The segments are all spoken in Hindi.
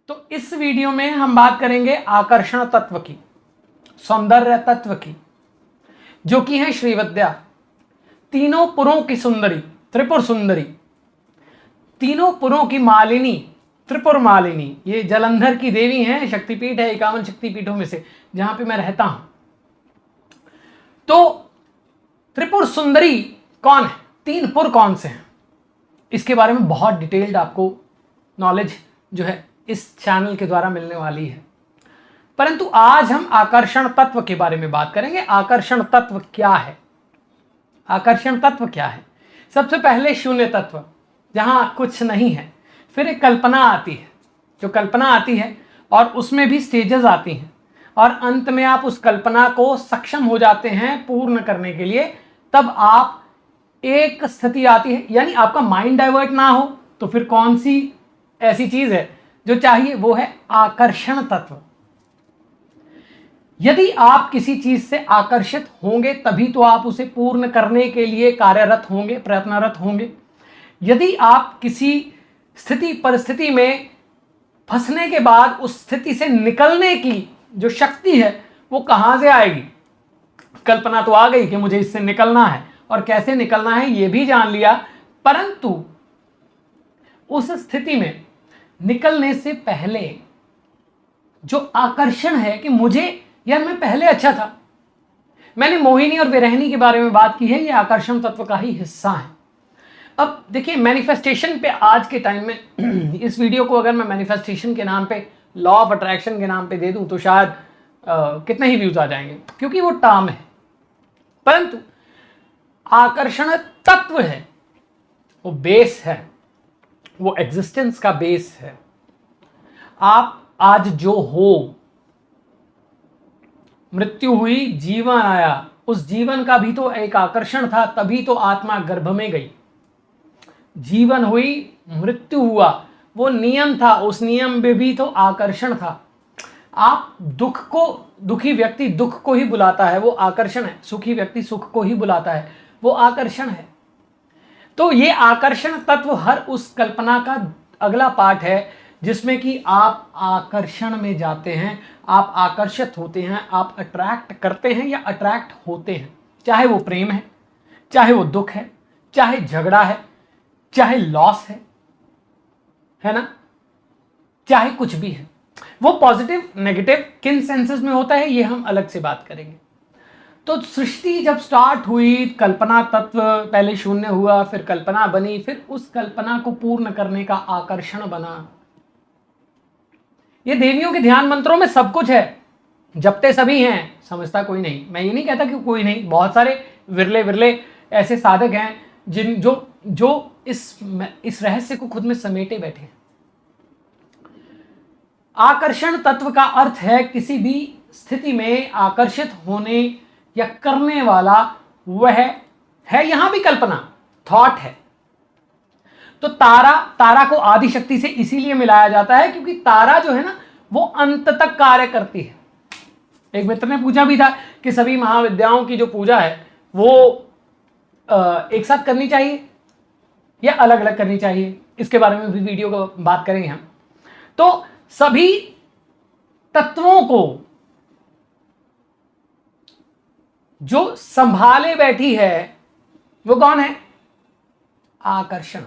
तो इस वीडियो में हम बात करेंगे आकर्षण तत्व की, सौंदर्य तत्व की, जो कि है श्रीविद्या, तीनों पुरों की सुंदरी, त्रिपुर सुंदरी, तीनों पुरों की मालिनी, त्रिपुर मालिनी। ये जालंधर की देवी हैं, शक्तिपीठ है 51 शक्तिपीठों में से, जहां पे मैं रहता हूं। तो त्रिपुर सुंदरी कौन है, तीन पुर कौन से हैं, इसके बारे में बहुत डिटेल्ड आपको नॉलेज जो है इस चैनल के द्वारा मिलने वाली है। परंतु आज हम आकर्षण तत्व के बारे में बात करेंगे। आकर्षण तत्व क्या है? आकर्षण तत्व क्या है? सबसे पहले शून्य तत्व, जहां कुछ नहीं है। फिर एक कल्पना आती है, जो कल्पना आती है और उसमें भी स्टेजेस आती हैं, और अंत में आप उस कल्पना को सक्षम हो जाते हैं पूर्ण करने के लिए। तब आप एक स्थिति आती है, यानी आपका माइंड डाइवर्ट ना हो, तो फिर कौन सी ऐसी चीज है जो चाहिए? वो है आकर्षण तत्व। यदि आप किसी चीज से आकर्षित होंगे तभी तो आप उसे पूर्ण करने के लिए कार्यरत होंगे, प्रयत्नरत होंगे। यदि आप किसी स्थिति परिस्थिति में फंसने के बाद उस स्थिति से निकलने की जो शक्ति है वो कहां से आएगी? कल्पना तो आ गई कि मुझे इससे निकलना है, और कैसे निकलना है ये भी जान लिया, परंतु उस स्थिति में निकलने से पहले जो आकर्षण है कि मुझे, यार मैं पहले अच्छा था। मैंने मोहिनी और विरहिणी के बारे में बात की है, ये आकर्षण तत्व का ही हिस्सा है। अब देखिए, मैनिफेस्टेशन पे आज के टाइम में इस वीडियो को अगर मैं मैनिफेस्टेशन के नाम पे, लॉ ऑफ अट्रैक्शन के नाम पे दे दूं तो शायद कितने ही व्यूज आ जाएंगे, क्योंकि वो टर्म है। परंतु आकर्षण तत्व है, वो बेस है, वो एग्जिस्टेंस का बेस है। आप आज जो हो, मृत्यु हुई, जीवन आया, उस जीवन का भी तो एक आकर्षण था, तभी तो आत्मा गर्भ में गई। जीवन हुई, मृत्यु हुआ, वो नियम था, उस नियम में भी तो आकर्षण था। आप दुख को, दुखी व्यक्ति दुख को ही बुलाता है, वो आकर्षण है। सुखी व्यक्ति सुख को ही बुलाता है, वो आकर्षण है। तो ये आकर्षण तत्व हर उस कल्पना का अगला पार्ट है, जिसमें कि आप आकर्षण में जाते हैं, आप आकर्षित होते हैं, आप अट्रैक्ट करते हैं या अट्रैक्ट होते हैं। चाहे वो प्रेम है, चाहे वो दुख है, चाहे झगड़ा है, चाहे लॉस है ना, चाहे कुछ भी है। वो पॉजिटिव नेगेटिव किन सेंसेस में होता है ये हम अलग से बात करेंगे। तो सृष्टि जब स्टार्ट हुई, कल्पना तत्व पहले शून्य हुआ, फिर कल्पना बनी, फिर उस कल्पना को पूर्ण करने का आकर्षण बना। ये देवियों के ध्यान मंत्रों में सब कुछ है, जपते सभी हैं, समझता कोई नहीं। मैं ये नहीं कहता कि कोई नहीं, बहुत सारे विरले ऐसे साधक हैं जिन जो इस रहस्य को खुद में समेटे बैठे हैं। आकर्षण तत्व का अर्थ है किसी भी स्थिति में आकर्षित होने या करने वाला, वह है यहां भी कल्पना, थॉट है। तो तारा को आदि शक्ति से इसीलिए मिलाया जाता है क्योंकि तारा जो है ना, वो अंत तक कार्य करती है। एक मित्र ने पूछा भी था कि सभी महाविद्याओं की जो पूजा है वो एक साथ करनी चाहिए या अलग अलग करनी चाहिए, इसके बारे में भी वीडियो को बात करेंगे हम। तो सभी तत्वों को जो संभाले बैठी है वो कौन है? आकर्षण।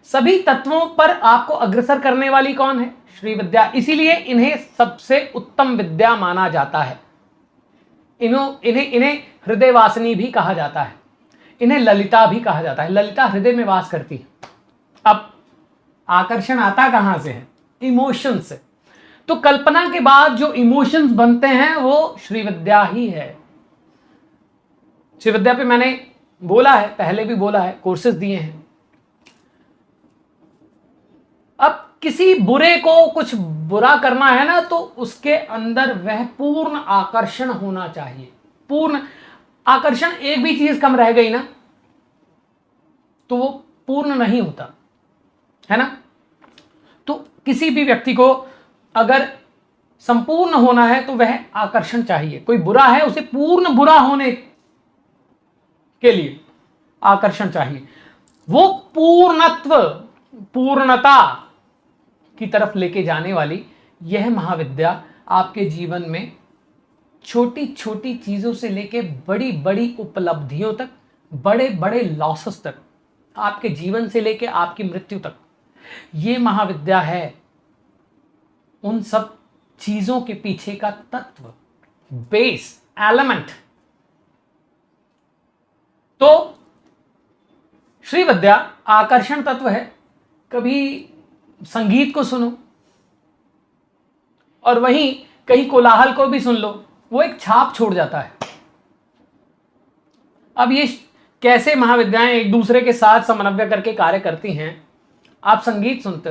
सभी तत्वों पर आपको अग्रसर करने वाली कौन है? श्री विद्या। इसीलिए इन्हें सबसे उत्तम विद्या माना जाता है। इन्हें हृदयवासिनी भी कहा जाता है, इन्हें ललिता भी कहा जाता है। ललिता हृदय में वास करती है। अब आकर्षण आता कहां से है? इमोशन से। तो कल्पना के बाद जो इमोशंस बनते हैं वो श्री विद्या ही है। श्री विद्या पे मैंने बोला है, पहले भी बोला है, कोर्सेज दिए हैं। अब किसी बुरे को कुछ बुरा करना है ना, तो उसके अंदर वह पूर्ण आकर्षण होना चाहिए। पूर्ण आकर्षण, एक भी चीज कम रह गई ना तो वो पूर्ण नहीं होता है ना। तो किसी भी व्यक्ति को अगर संपूर्ण होना है तो वह आकर्षण चाहिए। कोई बुरा है, उसे पूर्ण बुरा होने के लिए आकर्षण चाहिए। वो पूर्णत्व, पूर्णता की तरफ लेके जाने वाली यह महाविद्या आपके जीवन में छोटी छोटी चीज़ों से लेके बड़ी बड़ी उपलब्धियों तक, बड़े बड़े लॉसेस तक, आपके जीवन से लेके आपकी मृत्यु तक, ये महाविद्या है उन सब चीज़ों के पीछे का तत्व, बेस, एलिमेंट। तो श्रीविद्या आकर्षण तत्व है। कभी संगीत को सुनो और वहीं कहीं कोलाहल को भी सुन लो, वो एक छाप छोड़ जाता है। अब ये कैसे महाविद्याएं एक दूसरे के साथ समन्वय करके कार्य करती हैं। आप संगीत सुनते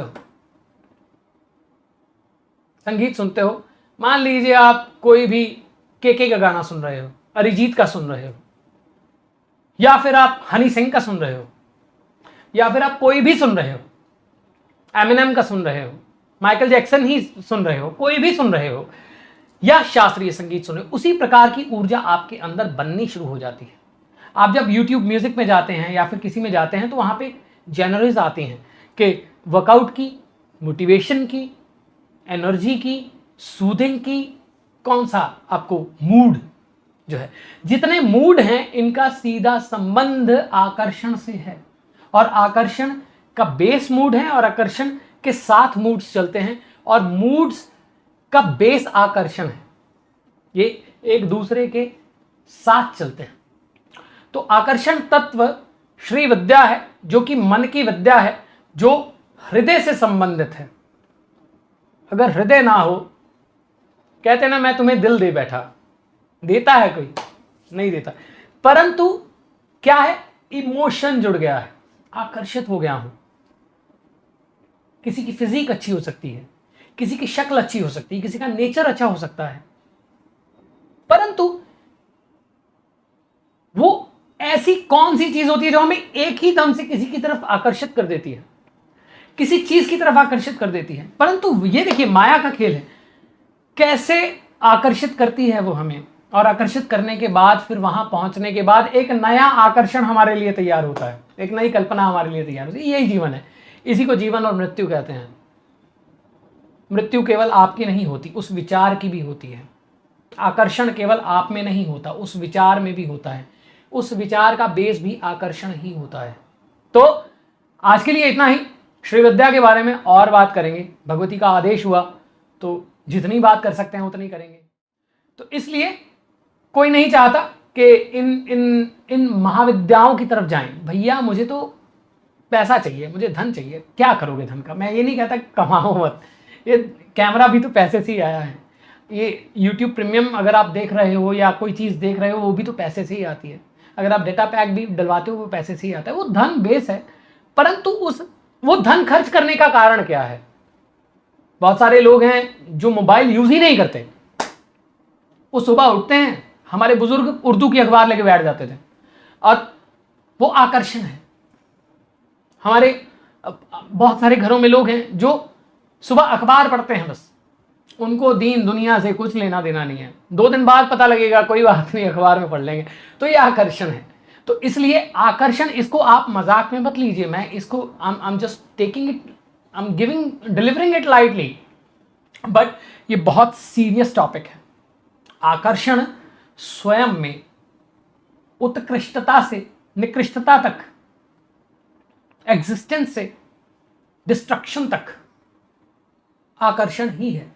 हो, मान लीजिए आप कोई भी केके का गाना सुन रहे हो, अरिजीत का सुन रहे हो, या फिर आप हनी सिंह का सुन रहे हो, या फिर आप कोई भी सुन रहे हो, एमिनेम का सुन रहे हो, माइकल जैक्सन ही सुन रहे हो, कोई भी सुन रहे हो, या शास्त्रीय संगीत सुन रहे हो, उसी प्रकार की ऊर्जा आपके अंदर बननी शुरू हो जाती है। आप जब YouTube म्यूजिक में जाते हैं या फिर किसी में जाते हैं तो वहां पे जनरल्स आती हैं कि वर्कआउट की, मोटिवेशन की, एनर्जी की, सूदिंग की, कौन सा आपको मूड जो है, जितने मूड हैं इनका सीधा संबंध आकर्षण से है। और आकर्षण का बेस मूड है और आकर्षण के साथ मूड्स चलते हैं और मूड्स का बेस आकर्षण है, ये एक दूसरे के साथ चलते हैं। तो आकर्षण तत्व श्री विद्या है, जो कि मन की विद्या है, जो हृदय से संबंधित है। अगर हृदय ना हो, कहते ना मैं तुम्हें दिल दे बैठा, देता है कोई? नहीं देता। परंतु क्या है, इमोशन जुड़ गया है, आकर्षित हो गया हूं। किसी की फिजिक अच्छी हो सकती है, किसी की शक्ल अच्छी हो सकती है, किसी का नेचर अच्छा हो सकता है, परंतु वो ऐसी कौन सी चीज होती है जो हमें एक ही दम से किसी की तरफ आकर्षित कर देती है, किसी चीज की तरफ आकर्षित कर देती है। परंतु ये देखिए माया का खेल है, कैसे आकर्षित करती है वो हमें, और आकर्षित करने के बाद फिर वहां पहुंचने के बाद एक नया आकर्षण हमारे लिए तैयार होता है, एक नई कल्पना हमारे लिए तैयार होती है। यही जीवन है, इसी को जीवन और मृत्यु कहते हैं। मृत्यु केवल आपकी नहीं होती, उस विचार की भी होती है। आकर्षण केवल आप में नहीं होता, उस विचार में भी होता है। उस विचार का बेस भी आकर्षण ही होता है। तो आज के लिए इतना ही। श्री विद्या के बारे में और बात करेंगे, भगवती का आदेश हुआ तो जितनी बात कर सकते हैं उतनी करेंगे। तो इसलिए कोई नहीं चाहता कि इन महाविद्याओं की तरफ जाएं। भैया मुझे तो पैसा चाहिए, मुझे धन चाहिए। क्या करोगे धन का? मैं ये नहीं कहता कमाओ मत, ये कैमरा भी तो पैसे से ही आया है। ये YouTube प्रीमियम अगर आप देख रहे हो या कोई चीज़ देख रहे हो, वो भी तो पैसे से ही आती है। अगर आप डेटा पैक भी डलवाते हो, वो पैसे से ही आता है। वो धन बेस है, परंतु वो धन खर्च करने का कारण क्या है? बहुत सारे लोग हैं जो मोबाइल यूज ही नहीं करते। वो सुबह उठते हैं, हमारे बुजुर्ग उर्दू की अखबार लेके बैठ जाते थे, और वो आकर्षण है। हमारे बहुत सारे घरों में लोग हैं जो सुबह अखबार पढ़ते हैं, बस उनको दीन दुनिया से कुछ लेना देना नहीं है। 2 दिन बाद पता लगेगा, कोई बात नहीं, अखबार में पढ़ लेंगे। तो ये आकर्षण है। तो इसलिए आकर्षण, इसको आप मजाक में मत लीजिए। मैं इसको I am just taking it, I am delivering it lightly, but ये बहुत सीरियस टॉपिक है। आकर्षण स्वयं में उत्कृष्टता से निकृष्टता तक, एग्जिस्टेंस से डिस्ट्रक्शन तक आकर्षण ही है।